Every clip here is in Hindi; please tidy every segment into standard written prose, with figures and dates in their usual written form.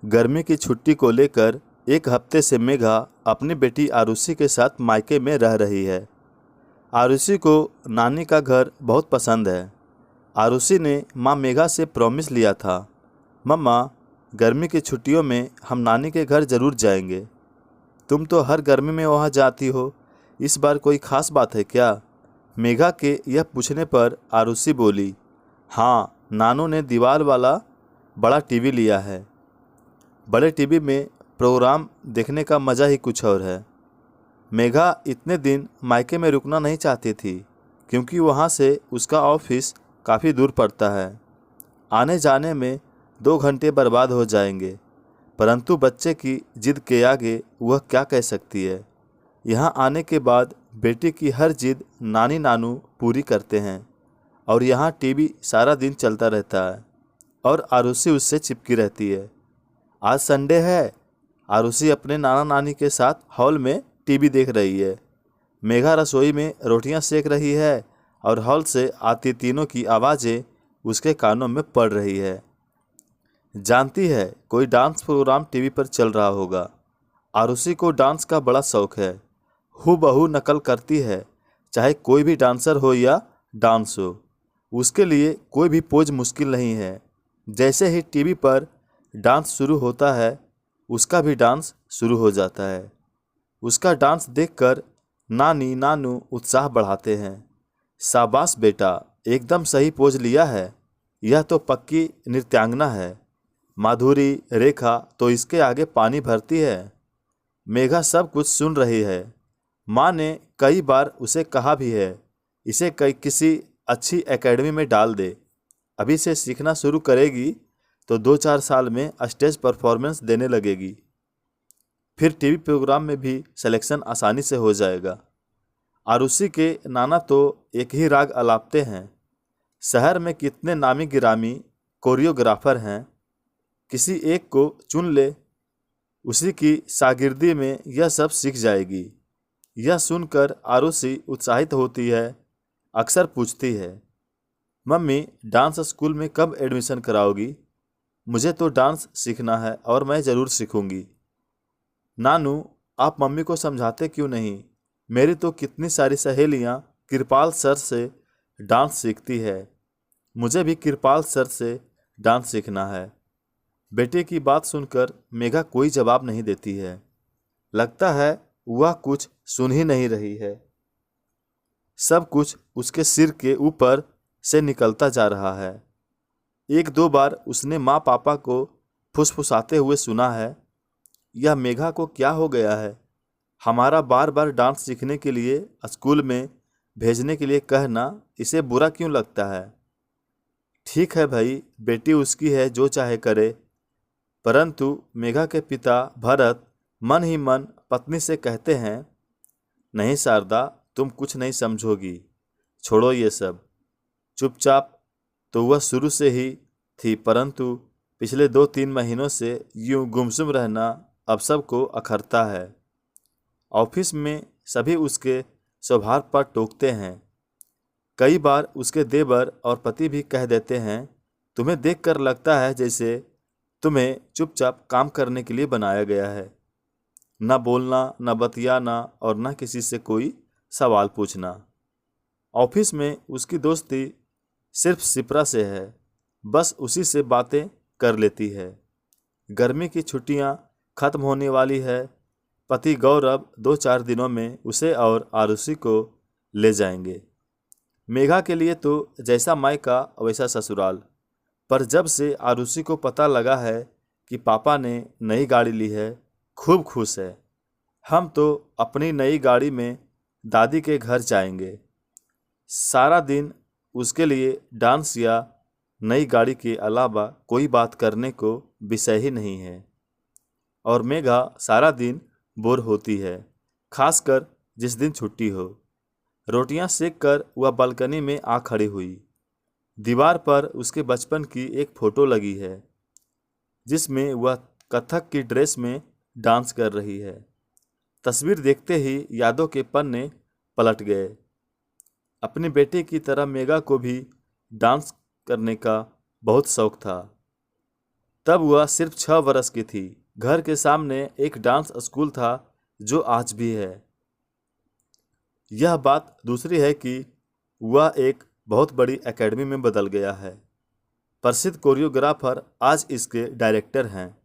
गर्मी की छुट्टी को लेकर एक हफ्ते से मेघा अपनी बेटी आरुषि के साथ मायके में रह रही है। आरुषि को नानी का घर बहुत पसंद है। आरुषि ने माँ मेघा से प्रॉमिस लिया था, मम्मा गर्मी की छुट्टियों में हम नानी के घर ज़रूर जाएंगे। तुम तो हर गर्मी में वहाँ जाती हो, इस बार कोई ख़ास बात है क्या? मेघा के यह पूछने पर आरुषि बोली, हाँ, नानू ने दीवार वाला बड़ा टीवी लिया है। बड़े टीवी में प्रोग्राम देखने का मज़ा ही कुछ और है। मेघा इतने दिन मायके में रुकना नहीं चाहती थी क्योंकि वहाँ से उसका ऑफिस काफ़ी दूर पड़ता है। आने जाने में 2 घंटे बर्बाद हो जाएंगे, परंतु बच्चे की जिद के आगे वह क्या कह सकती है। यहाँ आने के बाद बेटी की हर जिद नानी नानू पूरी करते हैं और यहाँ टीवी सारा दिन चलता रहता है और आरुषि उससे चिपकी रहती है। आज संडे है। आरुषि अपने नाना नानी के साथ हॉल में टीवी देख रही है। मेघा रसोई में रोटियां सेक रही है और हॉल से आती तीनों की आवाज़ें उसके कानों में पड़ रही है। जानती है कोई डांस प्रोग्राम टीवी पर चल रहा होगा। आरुषि को डांस का बड़ा शौक है। हूबहू नकल करती है, चाहे कोई भी डांसर हो या डांस हो। उसके लिए कोई भी पोज मुश्किल नहीं है। जैसे ही टीवी पर डांस शुरू होता है, उसका भी डांस शुरू हो जाता है। उसका डांस देखकर नानी नानू उत्साह बढ़ाते हैं। शाबाश बेटा, एकदम सही पोज लिया है। यह तो पक्की नृत्यांगना है। माधुरी रेखा तो इसके आगे पानी भरती है। मेघा सब कुछ सुन रही है। माँ ने कई बार उसे कहा भी है, इसे किसी अच्छी एकेडमी में डाल दे। अभी से सीखना शुरू करेगी तो 2-4 साल में स्टेज परफॉर्मेंस देने लगेगी। फिर टीवी प्रोग्राम में भी सिलेक्शन आसानी से हो जाएगा। आरुषि के नाना तो एक ही राग अलापते हैं। शहर में कितने नामी गिरामी कोरियोग्राफर हैं, किसी एक को चुन ले, उसी की शागिर्दी में यह सब सीख जाएगी। यह सुनकर आरुषि उत्साहित होती है। अक्सर पूछती है, मम्मी डांस स्कूल में कब एडमिशन कराओगी? मुझे तो डांस सीखना है और मैं ज़रूर सीखूंगी। नानू, आप मम्मी को समझाते क्यों नहीं? मेरी तो कितनी सारी सहेलियां कृपाल सर से डांस सीखती है। मुझे भी कृपाल सर से डांस सीखना है। बेटे की बात सुनकर मेघा कोई जवाब नहीं देती है। लगता है वह कुछ सुन ही नहीं रही है। सब कुछ उसके सिर के ऊपर से निकलता जा रहा है। 1-2 बार उसने माँ पापा को फुसफुसाते हुए सुना है, यह मेघा को क्या हो गया है? हमारा बार बार डांस सीखने के लिए स्कूल में भेजने के लिए कहना इसे बुरा क्यों लगता है? ठीक है भाई, बेटी उसकी है, जो चाहे करे। परंतु मेघा के पिता भरत मन ही मन पत्नी से कहते हैं, नहीं शारदा, तुम कुछ नहीं समझोगी, छोड़ो ये सब। चुपचाप तो वह शुरू से ही थी, परंतु पिछले 2-3 महीनों से यूं गुमसुम रहना अब सबको अखरता है। ऑफिस में सभी उसके स्वभाव पर टोकते हैं। कई बार उसके देवर और पति भी कह देते हैं, तुम्हें देखकर लगता है जैसे तुम्हें चुपचाप काम करने के लिए बनाया गया है। न बोलना, न बतियाना और न किसी से कोई सवाल पूछना। ऑफिस में उसकी दोस्ती सिर्फ शिप्रा से है, बस उसी से बातें कर लेती है। गर्मी की छुट्टियां खत्म होने वाली है। पति गौरव 2-4 दिनों में उसे और आरुषि को ले जाएंगे। मेघा के लिए तो जैसा मायका वैसा ससुराल। पर जब से आरुषि को पता लगा है कि पापा ने नई गाड़ी ली है, खूब खुश है। हम तो अपनी नई गाड़ी में दादी के घर जाएंगे। सारा दिन उसके लिए डांस या नई गाड़ी के अलावा कोई बात करने को विषय ही नहीं है। और मेघा सारा दिन बोर होती है, खासकर जिस दिन छुट्टी हो। रोटियां सेक कर वह बालकनी में आ खड़ी हुई। दीवार पर उसके बचपन की एक फ़ोटो लगी है जिसमें वह कथक की ड्रेस में डांस कर रही है। तस्वीर देखते ही यादों के पन्ने पलट गए। अपनी बेटे की तरह मेघा को भी डांस करने का बहुत शौक था। तब वह सिर्फ 6 वर्ष की थी। घर के सामने एक डांस स्कूल था जो आज भी है। यह बात दूसरी है कि वह एक बहुत बड़ी एकेडमी में बदल गया है। प्रसिद्ध कोरियोग्राफर आज इसके डायरेक्टर हैं।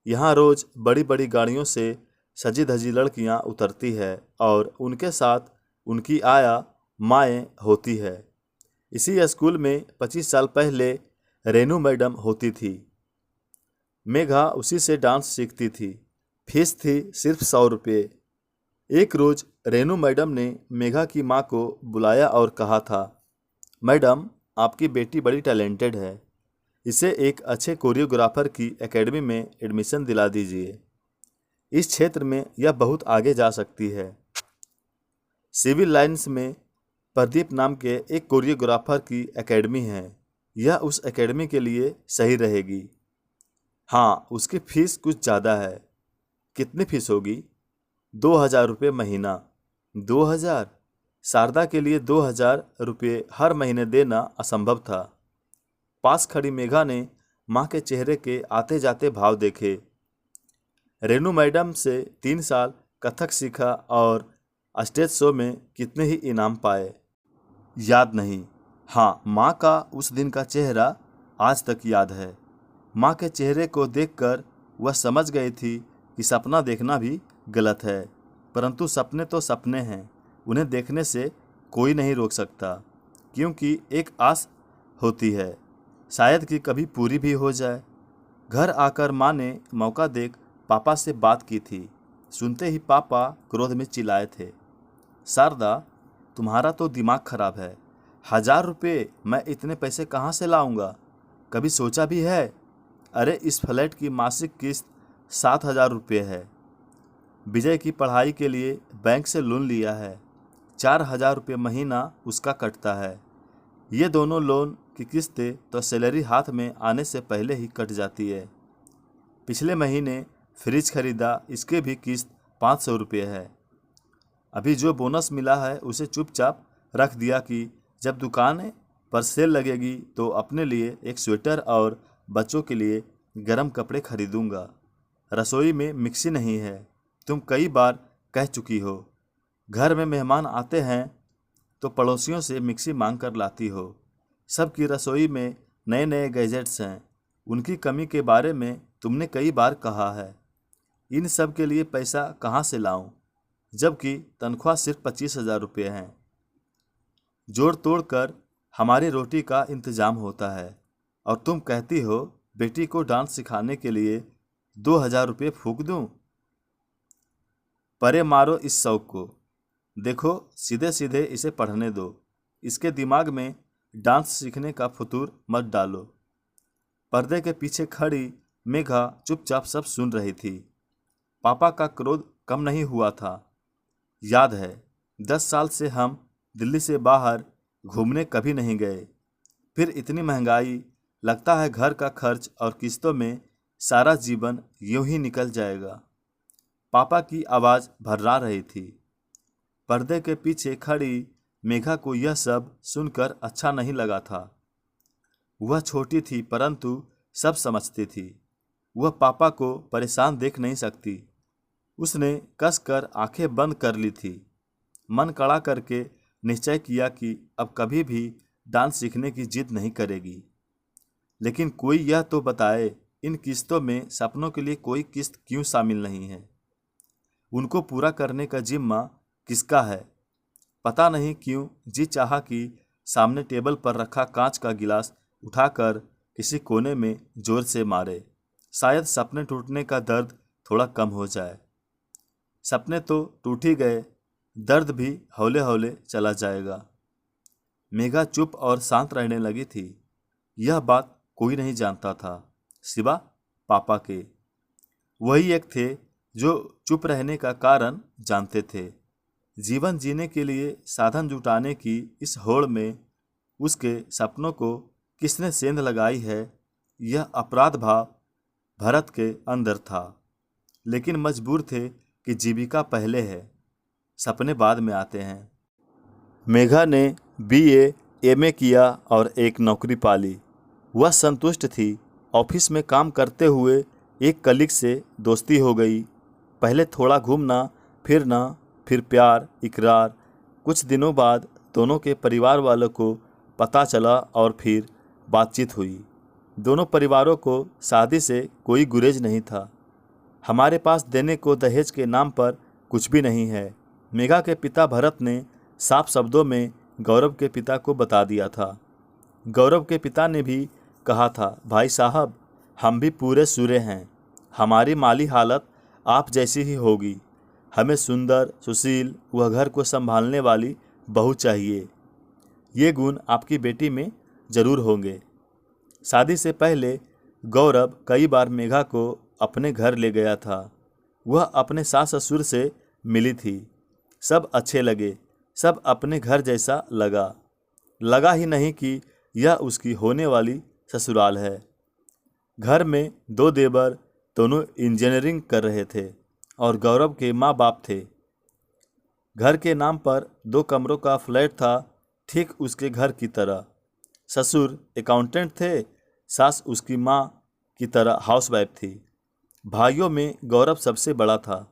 यहाँ रोज बड़ी बड़ी गाड़ियों से सजी धजी लड़कियाँ उतरती है और उनके साथ उनकी आया माएँ होती है। इसी स्कूल में 25 साल पहले रेनू मैडम होती थी। मेघा उसी से डांस सीखती थी। फीस थी सिर्फ 100 रुपये। एक रोज रेनू मैडम ने मेघा की माँ को बुलाया और कहा था, मैडम आपकी बेटी बड़ी टैलेंटेड है, इसे एक अच्छे कोरियोग्राफर की एकेडमी में एडमिशन दिला दीजिए। इस क्षेत्र में यह बहुत आगे जा सकती है। सिविल लाइन्स में प्रदीप नाम के एक कोरियोग्राफर की एकेडमी है। यह उस एकेडमी के लिए सही रहेगी। हाँ, उसकी फीस कुछ ज़्यादा है। कितनी फीस होगी? 2000 रुपये महीना। 2000? शारदा के लिए 2000 रुपये हर महीने देना असंभव था। पास खड़ी मेघा ने माँ के चेहरे के आते जाते भाव देखे। रेनू मैडम से 3 साल कथक सीखा और स्टेज शो में कितने ही इनाम पाए, याद नहीं। हाँ, माँ का उस दिन का चेहरा आज तक याद है। माँ के चेहरे को देखकर वह समझ गई थी कि सपना देखना भी गलत है, परंतु सपने तो सपने हैं, उन्हें देखने से कोई नहीं रोक सकता, क्योंकि एक आस होती है, शायद कि कभी पूरी भी हो जाए। घर आकर माँ ने मौका देख पापा से बात की थी। सुनते ही पापा क्रोध में चिल्लाए थे, शारदा तुम्हारा तो दिमाग खराब है। 1000 रुपये मैं इतने पैसे कहाँ से लाऊंगा? कभी सोचा भी है? अरे इस फ्लैट की मासिक किस्त 7000 रुपये है। विजय की पढ़ाई के लिए बैंक से लोन लिया है। 4000 रुपये महीना उसका कटता है। ये दोनों लोन की किस्तें तो सैलरी हाथ में आने से पहले ही कट जाती है। पिछले महीने फ्रिज खरीदा, इसके भी किस्त 500 रुपये है। अभी जो बोनस मिला है उसे चुपचाप रख दिया कि जब दुकान पर सेल लगेगी तो अपने लिए एक स्वेटर और बच्चों के लिए गर्म कपड़े खरीदूंगा। रसोई में मिक्सी नहीं है, तुम कई बार कह चुकी हो। घर में मेहमान आते हैं तो पड़ोसियों से मिक्सी मांग कर लाती हो। सबकी रसोई में नए नए गैजेट्स हैं, उनकी कमी के बारे में तुमने कई बार कहा है। इन सब के लिए पैसा कहाँ से लाऊं, जबकि तनख्वाह सिर्फ 25,000 रुपये हैं। जोड़ तोड़ कर हमारी रोटी का इंतजाम होता है और तुम कहती हो बेटी को डांस सिखाने के लिए 2000 रुपये फूंक दूं? परे मारो इस शौक को। देखो सीधे सीधे इसे पढ़ने दो। इसके दिमाग में डांस सीखने का फतूर मत डालो। पर्दे के पीछे खड़ी मेघा चुपचाप सब सुन रही थी। पापा का क्रोध कम नहीं हुआ था। याद है 10 साल से हम दिल्ली से बाहर घूमने कभी नहीं गए। फिर इतनी महंगाई, लगता है घर का खर्च और किस्तों में सारा जीवन यूं ही निकल जाएगा। पापा की आवाज़ भर्रा रही थी। पर्दे के पीछे खड़ी मेघा को यह सब सुनकर अच्छा नहीं लगा था। वह छोटी थी परंतु सब समझती थी। वह पापा को परेशान देख नहीं सकती। उसने कसकर आंखें बंद कर ली थी। मन कड़ा करके निश्चय किया कि अब कभी भी डांस सीखने की जिद नहीं करेगी। लेकिन कोई यह तो बताए, इन किस्तों में सपनों के लिए कोई किस्त क्यों शामिल नहीं है? उनको पूरा करने का जिम्मा किसका है? पता नहीं क्यों जी चाहा कि सामने टेबल पर रखा कांच का गिलास उठाकर किसी कोने में जोर से मारे। शायद सपने टूटने का दर्द थोड़ा कम हो जाए। सपने तो टूट ही गए, दर्द भी हौले हौले चला जाएगा। मेघा चुप और शांत रहने लगी थी। यह बात कोई नहीं जानता था सिवा पापा के। वही एक थे जो चुप रहने का कारण जानते थे। जीवन जीने के लिए साधन जुटाने की इस होड़ में उसके सपनों को किसने सेंध लगाई है, यह अपराध भाव भरत के अंदर था। लेकिन मजबूर थे कि जीविका पहले है, सपने बाद में आते हैं। मेघा ने BA MA किया और एक नौकरी पाली। वह संतुष्ट थी। ऑफिस में काम करते हुए एक कलीग से दोस्ती हो गई। पहले थोड़ा घूमना फिरना, फिर प्यार, इकरार। कुछ दिनों बाद दोनों के परिवार वालों को पता चला और फिर बातचीत हुई। दोनों परिवारों को शादी से कोई गुरेज नहीं था। हमारे पास देने को दहेज के नाम पर कुछ भी नहीं है। मेघा के पिता भरत ने साफ शब्दों में गौरव के पिता को बता दिया था। गौरव के पिता ने भी कहा था, भाई साहब, हम भी पूरे सूरे हैं। हमारी माली हालत आप जैसी ही होगी। हमें सुंदर, सुशील व घर को संभालने वाली बहू चाहिए। ये गुण आपकी बेटी में जरूर होंगे। शादी से पहले गौरव कई बार मेघा को अपने घर ले गया था। वह अपने सास ससुर से मिली थी। सब अच्छे लगे, सब अपने घर जैसा लगा ही नहीं कि यह उसकी होने वाली ससुराल है। घर में 2 देवर दोनों इंजीनियरिंग कर रहे थे और गौरव के माँ बाप थे। घर के नाम पर 2 कमरों का फ्लैट था, ठीक उसके घर की तरह। ससुर अकाउंटेंट थे, सास उसकी माँ की तरह हाउसवाइफ थी। भाइयों में गौरव सबसे बड़ा था।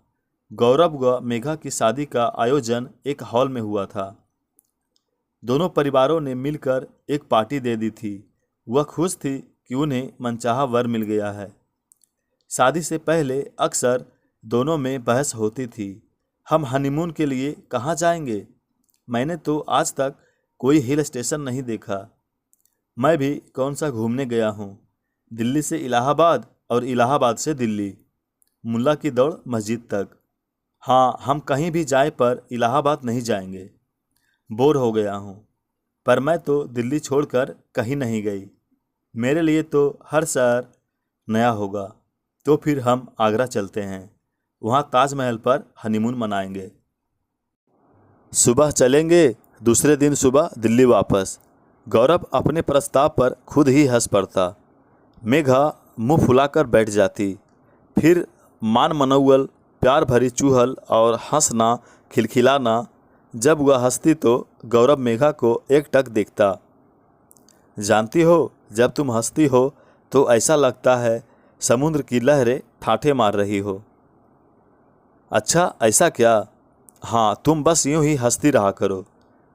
गौरव व मेघा की शादी का आयोजन एक हॉल में हुआ था। दोनों परिवारों ने मिलकर एक पार्टी दे दी थी। वह खुश थी कि उन्हें मनचाहा वर मिल गया है। शादी से पहले अक्सर दोनों में बहस होती थी, हम हनीमून के लिए कहाँ जाएंगे? मैंने तो आज तक कोई हिल स्टेशन नहीं देखा। मैं भी कौन सा घूमने गया हूँ। दिल्ली से इलाहाबाद और इलाहाबाद से दिल्ली, मुल्ला की दौड़ मस्जिद तक। हाँ, हम कहीं भी जाए पर इलाहाबाद नहीं जाएंगे। बोर हो गया हूँ। पर मैं तो दिल्ली छोड़कर कहीं नहीं गई। मेरे लिए तो हर शहर नया होगा। तो फिर हम आगरा चलते हैं, वहाँ ताजमहल पर हनीमून मनाएंगे। सुबह चलेंगे, दूसरे दिन सुबह दिल्ली वापस। गौरव अपने प्रस्ताव पर खुद ही हंस पड़ता। मेघा मुंह फुलाकर बैठ जाती। फिर मान मनौवल, प्यार भरी चूहल और हंसना, खिलखिलाना। जब वह हंसती तो गौरव मेघा को एकटक देखता। जानती हो, जब तुम हंसती हो तो ऐसा लगता है समुद्र की लहरें ठाठे मार रही हो। अच्छा, ऐसा क्या? हाँ, तुम बस यूं ही हंसती रहा करो,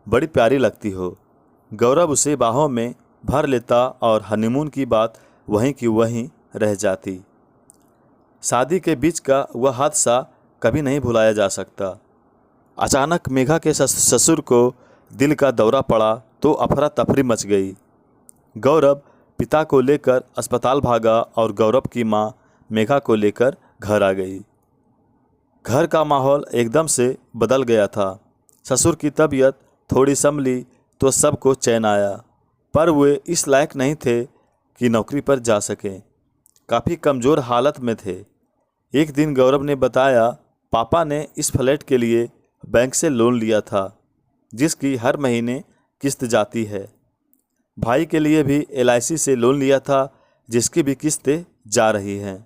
बड़ी प्यारी लगती हो। गौरव उसे बाहों में भर लेता और हनीमून की बात वहीं की वहीं रह जाती। शादी के बीच का वह हादसा कभी नहीं भुलाया जा सकता। अचानक मेघा के ससुर को दिल का दौरा पड़ा तो अफरा तफरी मच गई। गौरव पिता को लेकर अस्पताल भागा और गौरव की माँ मेघा को लेकर घर आ गई। घर का माहौल एकदम से बदल गया था। ससुर की तबीयत थोड़ी संभली तो सबको चैन आया, पर वे इस लायक नहीं थे कि नौकरी पर जा सकें। काफ़ी कमज़ोर हालत में थे। एक दिन गौरव ने बताया, पापा ने इस फ्लैट के लिए बैंक से लोन लिया था, जिसकी हर महीने किस्त जाती है। भाई के लिए भी LIC से लोन लिया था, जिसकी भी किस्तें जा रही हैं।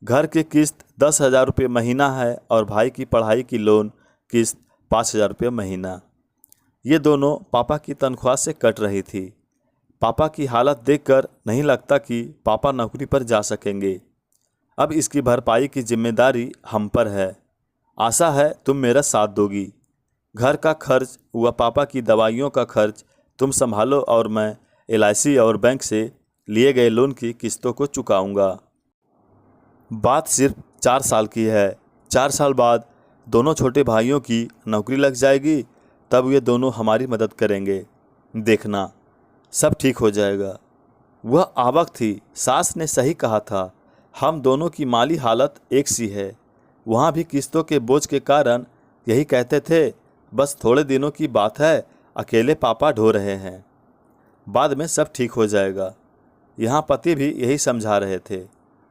घर की किस्त 10,000 रुपये महीना है और भाई की पढ़ाई की लोन किस्त 5,000 रुपये महीना। ये दोनों पापा की तनख्वाह से कट रही थी। पापा की हालत देखकर नहीं लगता कि पापा नौकरी पर जा सकेंगे। अब इसकी भरपाई की जिम्मेदारी हम पर है। आशा है तुम मेरा साथ दोगी। घर का खर्च व पापा की दवाइयों का खर्च तुम संभालो और मैं LIC और बैंक से लिए गए लोन की किस्तों को चुकाऊंगा। बात सिर्फ 4 साल की है। 4 साल बाद दोनों छोटे भाइयों की नौकरी लग जाएगी, तब ये दोनों हमारी मदद करेंगे। देखना, सब ठीक हो जाएगा। वह आबक थी। सास ने सही कहा था, हम दोनों की माली हालत एक सी है। वहाँ भी किस्तों के बोझ के कारण यही कहते थे, बस थोड़े दिनों की बात है, अकेले पापा ढो रहे हैं, बाद में सब ठीक हो जाएगा। यहाँ पति भी यही समझा रहे थे।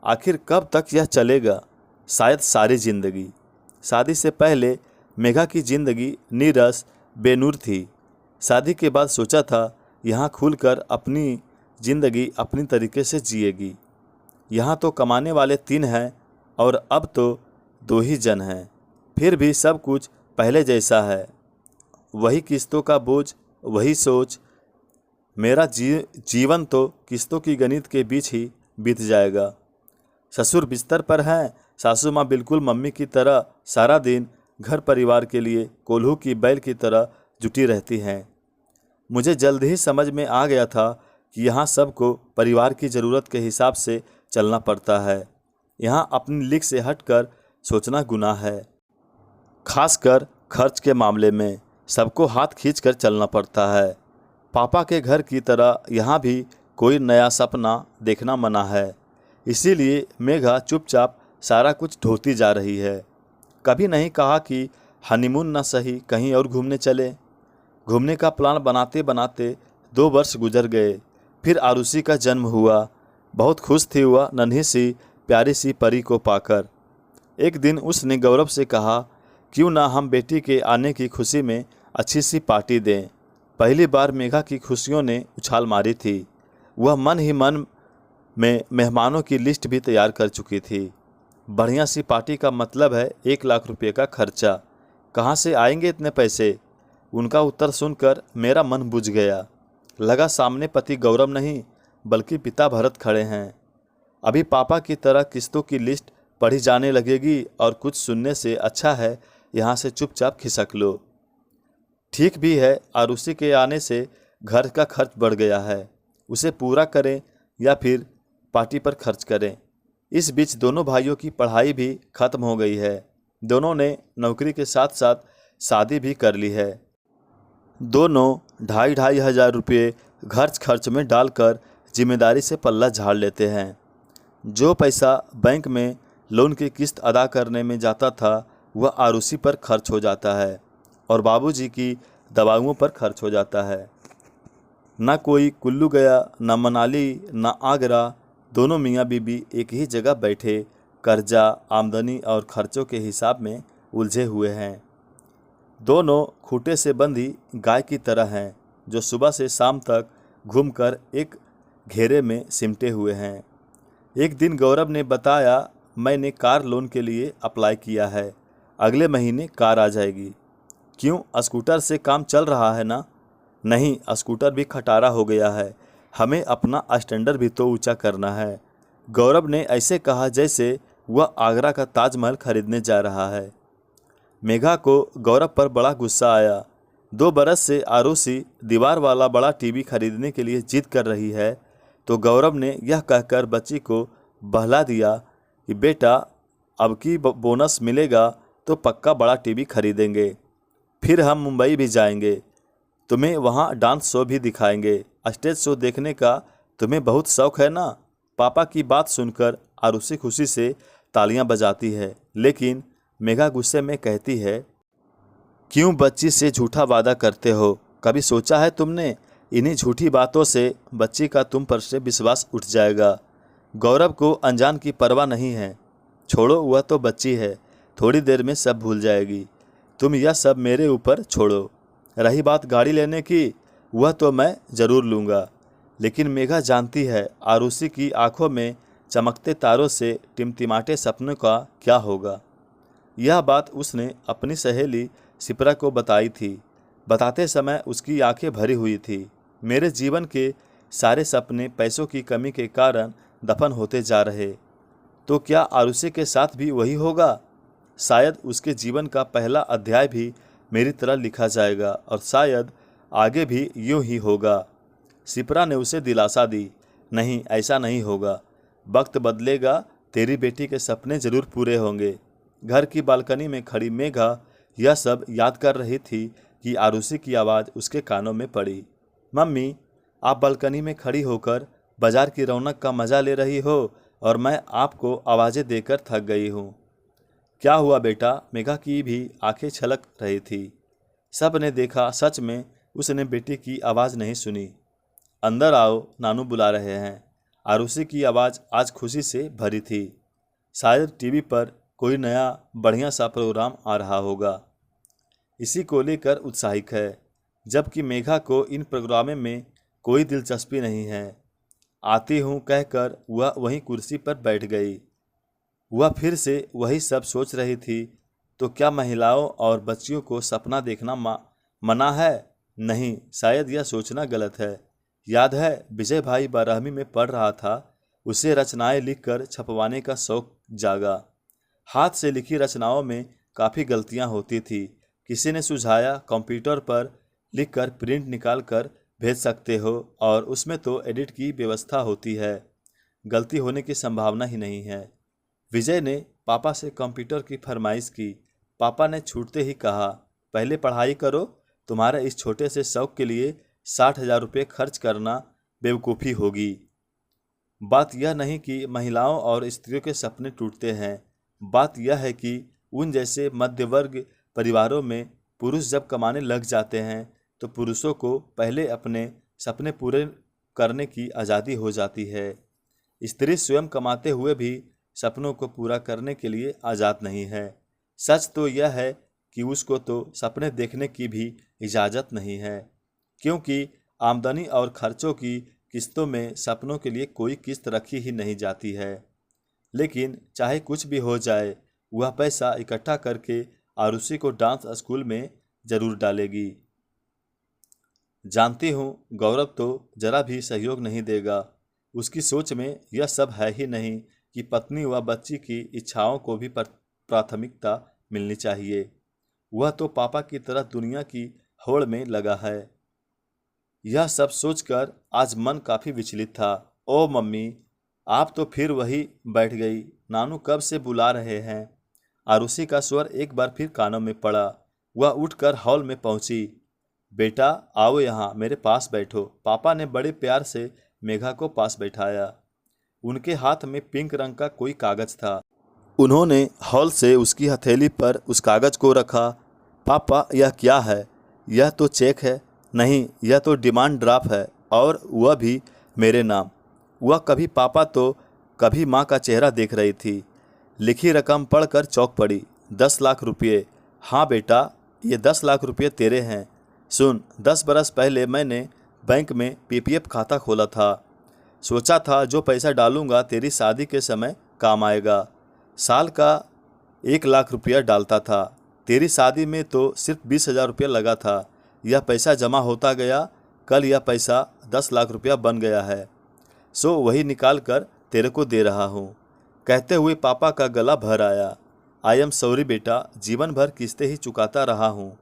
आखिर कब तक यह चलेगा? शायद सारी जिंदगी। शादी से पहले मेघा की जिंदगी नीरस बेनूर थी। शादी के बाद सोचा था यहाँ खुलकर अपनी जिंदगी अपनी तरीके से जिएगी। यहाँ तो कमाने वाले 3 हैं और अब तो 2 ही जन हैं। फिर भी सब कुछ पहले जैसा है। वही किस्तों का बोझ, वही सोच। मेरा जीवन तो किस्तों की गणित के बीच ही बीत जाएगा। ससुर बिस्तर पर हैं, सासू माँ बिल्कुल मम्मी की तरह सारा दिन घर परिवार के लिए कोल्हू की बैल की तरह जुटी रहती हैं। मुझे जल्द ही समझ में आ गया था कि यहाँ सबको परिवार की ज़रूरत के हिसाब से चलना पड़ता है। यहाँ अपनी लीक से हटकर सोचना गुनाह है। खासकर खर्च के मामले में सबको हाथ खींचकर चलना पड़ता है। पापा के घर की तरह यहाँ भी कोई नया सपना देखना मना है। इसीलिए मेघा चुपचाप सारा कुछ ढोती जा रही है। कभी नहीं कहा कि हनीमून न सही कहीं और घूमने चले। घूमने का प्लान बनाते बनाते 2 वर्ष गुजर गए। फिर आरुषि का जन्म हुआ। बहुत खुश थी वह नन्ही सी प्यारी सी परी को पाकर। एक दिन उसने गौरव से कहा, क्यों ना हम बेटी के आने की खुशी में अच्छी सी पार्टी दें। पहली बार मेघा की खुशियों ने उछाल मारी थी। वह मन ही मन में मेहमानों की लिस्ट भी तैयार कर चुकी थी। बढ़िया सी पार्टी का मतलब है 1 लाख रुपये का खर्चा। कहाँ से आएंगे इतने पैसे? उनका उत्तर सुनकर मेरा मन बुझ गया। लगा सामने पति गौरव नहीं बल्कि पिता भरत खड़े हैं। अभी पापा की तरह किस्तों की लिस्ट पढ़ी जाने लगेगी और कुछ सुनने से अच्छा है यहाँ से चुपचाप खिसक लो। ठीक भी है, आरुषि के आने से घर का खर्च बढ़ गया है। उसे पूरा करें या फिर पार्टी पर खर्च करें। इस बीच दोनों भाइयों की पढ़ाई भी खत्म हो गई है। दोनों ने नौकरी के साथ साथ शादी भी कर ली है। दोनों 2,500 हज़ार रुपये खर्च में डालकर जिम्मेदारी से पल्ला झाड़ लेते हैं। जो पैसा बैंक में लोन की किस्त अदा करने में जाता था वह आरुषि पर खर्च हो जाता है और बाबूजी की दवाओं पर खर्च हो जाता है। ना कोई कुल्लू गया, ना मनाली, ना आगरा। दोनों मियाँ बीबी एक ही जगह बैठे कर्जा, आमदनी और खर्चों के हिसाब में उलझे हुए हैं। दोनों खूंटे से बंधी गाय की तरह हैं जो सुबह से शाम तक घूमकर एक घेरे में सिमटे हुए हैं। एक दिन गौरव ने बताया, मैंने कार लोन के लिए अप्लाई किया है, अगले महीने कार आ जाएगी। क्यों, स्कूटर से काम चल रहा है ना? नहीं, स्कूटर भी खटारा हो गया है, हमें अपना स्टैंडर्ड भी तो ऊंचा करना है। गौरव ने ऐसे कहा जैसे वह आगरा का ताजमहल खरीदने जा रहा है। मेघा को गौरव पर बड़ा गुस्सा आया। 2 बरस से आरुषि दीवार वाला बड़ा टीवी खरीदने के लिए जिद कर रही है तो गौरव ने यह कहकर बच्ची को बहला दिया कि बेटा अब की बोनस मिलेगा तो पक्का बड़ा टीवी खरीदेंगे। फिर हम मुंबई भी जाएंगे, तुम्हें वहाँ डांस शो भी दिखाएंगे। स्टेज शो देखने का तुम्हें बहुत शौक है ना? पापा की बात सुनकर आरुषि खुशी से तालियां बजाती है, लेकिन मेघा गुस्से में कहती है, क्यों बच्ची से झूठा वादा करते हो? कभी सोचा है तुमने? इन्हीं झूठी बातों से बच्ची का तुम पर से विश्वास उठ जाएगा। गौरव को अनजान की परवाह नहीं है। छोड़ो, वह तो बच्ची है, थोड़ी देर में सब भूल जाएगी। तुम यह सब मेरे ऊपर छोड़ो। रही बात गाड़ी लेने की, वह तो मैं ज़रूर लूँगा। लेकिन मेघा जानती है आरुषि की आंखों में चमकते तारों से टिमटिमाते सपनों का क्या होगा। यह बात उसने अपनी सहेली सिप्रा को बताई थी। बताते समय उसकी आंखें भरी हुई थी। मेरे जीवन के सारे सपने पैसों की कमी के कारण दफन होते जा रहे, तो क्या आरुषि के साथ भी वही होगा? शायद उसके जीवन का पहला अध्याय भी मेरी तरह लिखा जाएगा और शायद आगे भी यूं ही होगा। सिप्रा ने उसे दिलासा दी, नहीं, ऐसा नहीं होगा। वक्त बदलेगा, तेरी बेटी के सपने जरूर पूरे होंगे। घर की बालकनी में खड़ी मेघा यह सब याद कर रही थी कि आरुषि की आवाज़ उसके कानों में पड़ी। मम्मी, आप बालकनी में खड़ी होकर बाजार की रौनक का मज़ा ले रही हो और मैं आपको आवाज़ें देकर थक गई हूँ। क्या हुआ बेटा? मेघा की भी आंखें छलक रही थी। सब ने देखा, सच में उसने बेटी की आवाज़ नहीं सुनी। अंदर आओ, नानू बुला रहे हैं। आरुषि की आवाज़ आज खुशी से भरी थी। शायद टीवी पर कोई नया बढ़िया सा प्रोग्राम आ रहा होगा, इसी को लेकर उत्साहित है। जबकि मेघा को इन प्रोग्रामों में कोई दिलचस्पी नहीं है। आती हूँ कहकर वह वहीं कुर्सी पर बैठ गई। वह फिर से वही सब सोच रही थी। तो क्या महिलाओं और बच्चियों को सपना देखना मना है? नहीं, शायद यह सोचना गलत है। याद है विजय भाई 12वीं में पढ़ रहा था उसे रचनाएं लिखकर छपवाने का शौक जागा। हाथ से लिखी रचनाओं में काफ़ी गलतियां होती थी। किसी ने सुझाया कंप्यूटर पर लिखकर प्रिंट निकाल कर भेज सकते हो और उसमें तो एडिट की व्यवस्था होती है, गलती होने की संभावना ही नहीं है। विजय ने पापा से कंप्यूटर की फरमाइश की। पापा ने छूटते ही कहा, पहले पढ़ाई करो, तुम्हारे इस छोटे से शौक के लिए 60,000 रुपये खर्च करना बेवकूफ़ी होगी। बात यह नहीं कि महिलाओं और स्त्रियों के सपने टूटते हैं, बात यह है कि उन जैसे मध्यवर्ग परिवारों में पुरुष जब कमाने लग जाते हैं तो पुरुषों को पहले अपने सपने पूरे करने की आज़ादी हो जाती है। स्त्री स्वयं कमाते हुए भी सपनों को पूरा करने के लिए आज़ाद नहीं है। सच तो यह है कि उसको तो सपने देखने की भी इजाज़त नहीं है, क्योंकि आमदनी और खर्चों की किस्तों में सपनों के लिए कोई किस्त रखी ही नहीं जाती है। लेकिन चाहे कुछ भी हो जाए, वह पैसा इकट्ठा करके आरुषि को डांस स्कूल में ज़रूर डालेगी। जानती हूँ गौरव तो जरा भी सहयोग नहीं देगा। उसकी सोच में यह सब है ही नहीं कि पत्नी व बच्ची की इच्छाओं को भी प्राथमिकता मिलनी चाहिए। वह तो पापा की तरह दुनिया की होड़ में लगा है। यह सब सोचकर आज मन काफ़ी विचलित था। ओ मम्मी, आप तो फिर वही बैठ गई, नानू कब से बुला रहे हैं। आरुषि का स्वर एक बार फिर कानों में पड़ा। वह उठकर हॉल में पहुंची। बेटा आओ यहाँ मेरे पास बैठो। पापा ने बड़े प्यार से मेघा को पास बैठाया। उनके हाथ में पिंक रंग का कोई कागज था। उन्होंने हॉल से उसकी हथेली पर उस कागज को रखा। पापा यह क्या है? यह तो चेक है। नहीं, यह तो डिमांड ड्राफ्ट है, और वह भी मेरे नाम। वह कभी पापा तो कभी माँ का चेहरा देख रही थी। लिखी रकम पढ़कर चौंक पड़ी। 10 लाख रुपये। हाँ बेटा, ये 10 लाख रुपये तेरे हैं। सुन, 10 बरस पहले मैंने बैंक में पीपीएफ खाता खोला था। सोचा था जो पैसा डालूंगा तेरी शादी के समय काम आएगा। साल का 1 लाख रुपया डालता था। तेरी शादी में तो सिर्फ 20,000 रुपया लगा था। यह पैसा जमा होता गया। कल यह पैसा 10 लाख रुपया बन गया है, सो वही निकाल कर तेरे को दे रहा हूँ। कहते हुए पापा का गला भर आया। आई एम सॉरी बेटा, जीवन भर किस्तें ही चुकाता रहा हूँ।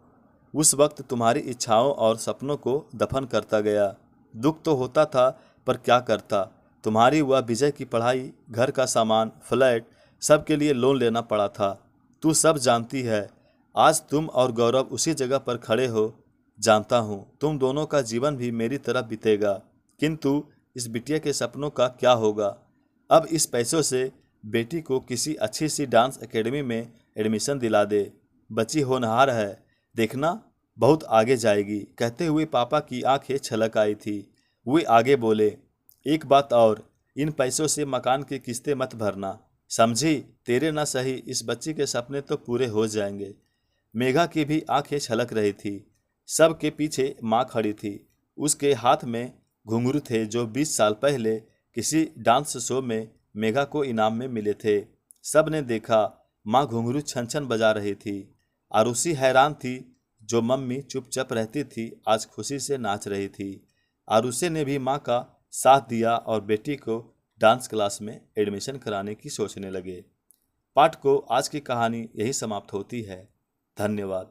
उस वक्त तुम्हारी इच्छाओं और सपनों को दफन करता गया। दुख तो होता था, पर क्या करता। तुम्हारी व विजय की पढ़ाई, घर का सामान, फ्लैट, सब के लिए लोन लेना पड़ा था। तू सब जानती है। आज तुम और गौरव उसी जगह पर खड़े हो। जानता हूँ तुम दोनों का जीवन भी मेरी तरह बीतेगा, किंतु इस बिटिया के सपनों का क्या होगा। अब इस पैसों से बेटी को किसी अच्छी सी डांस एकेडमी में एडमिशन दिला दे। बच्ची होनहार है, देखना बहुत आगे जाएगी। कहते हुए पापा की आंखें छलक आई थी। वे आगे बोले, एक बात और, इन पैसों से मकान की किस्तें मत भरना, समझी। तेरे ना सही इस बच्ची के सपने तो पूरे हो जाएंगे। मेघा की भी आंखें छलक रही थी। सब के पीछे माँ खड़ी थी। उसके हाथ में घुंघरू थे जो 20 साल पहले किसी डांस शो में मेघा को इनाम में मिले थे। सब ने देखा, माँ घुंघरू छन छन बजा रही थी। आरुषि हैरान थी। जो मम्मी चुपचाप रहती थी, आज खुशी से नाच रही थी। आरुषि ने भी माँ का साथ दिया और बेटी को डांस क्लास में एडमिशन कराने की सोचने लगे। पाठ को आज की कहानी यही समाप्त होती है। धन्यवाद।